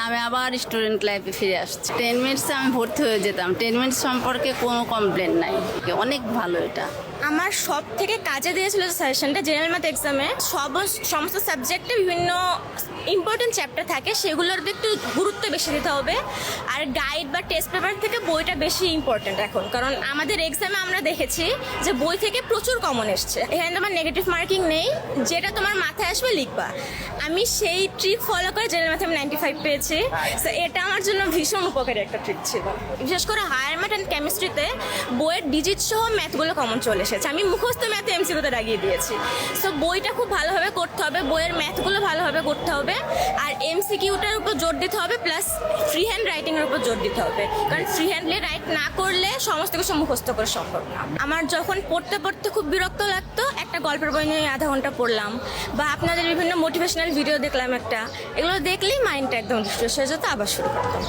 আমি আবার স্টুডেন্ট লাইফে ফিরে আসছি। 10 মিনিটসে আমি ভর্তি হয়ে যেতাম। 10 মিনিটস সম্পর্কে কোনো কমপ্লেন নাই, অনেক ভালো এটা। আমার সব থেকে কাজে দিয়েছিল যে সাজেশনটা জেনারেল ম্যাথ এক্সামে সমস্ত সাবজেক্টে বিভিন্ন ইম্পর্টেন্ট চ্যাপ্টার থাকে, সেগুলোর একটু গুরুত্ব বেশি দিতে হবে। আর গাইড বা টেস্ট পেপার থেকে বইটা বেশি ইম্পর্টেন্ট এখন, কারণ আমাদের এক্সামে আমরা দেখেছি যে বই থেকে প্রচুর কমন এসছে। এখানে তোমার নেগেটিভ মার্কিং নেই, যেটা তোমার মাথায় আসবে লিখবা। আমি সেই ট্রিক ফলো করে জেনারেল ম্যাথে আমি 95 পেয়েছি। সো এটা আমার জন্য ভীষণ উপকারী একটা ট্রিক ছিল। বিশেষ করে হায়ার ম্যাথ অ্যান্ড কেমিস্ট্রিতে বইয়ের ডিজিট সহ ম্যাথগুলো কমন চলে এসেছে। আমি মুখস্থ ম্যাথে এমসিকিউতে লাগিয়ে দিয়েছি। সো বইটা খুব ভালোভাবে করতে হবে, বইয়ের ম্যাথগুলো ভালোভাবে করতে হবে, আর এমসিকিউটার উপর জোর দিতে হবে, প্লাস ফ্রি হ্যান্ড রাইটিংয়ের উপর জোর দিতে হবে। কারণ ফ্রি হ্যান্ডলি রাইট না করলে সমস্ত কিছু মুখস্থ করা সম্ভব না। আমার যখন পড়তে পড়তে খুব বিরক্ত লাগতো, একটা গল্পের বই নিয়ে আধা ঘন্টা পড়লাম, বা আপনাদের বিভিন্ন মোটিভেশনাল ভিডিও দেখলাম একটা, এগুলো দেখলেই মাইন্ডটা একদম রিফ্রেশ হয়ে যেত, আবার শুরু করতাম।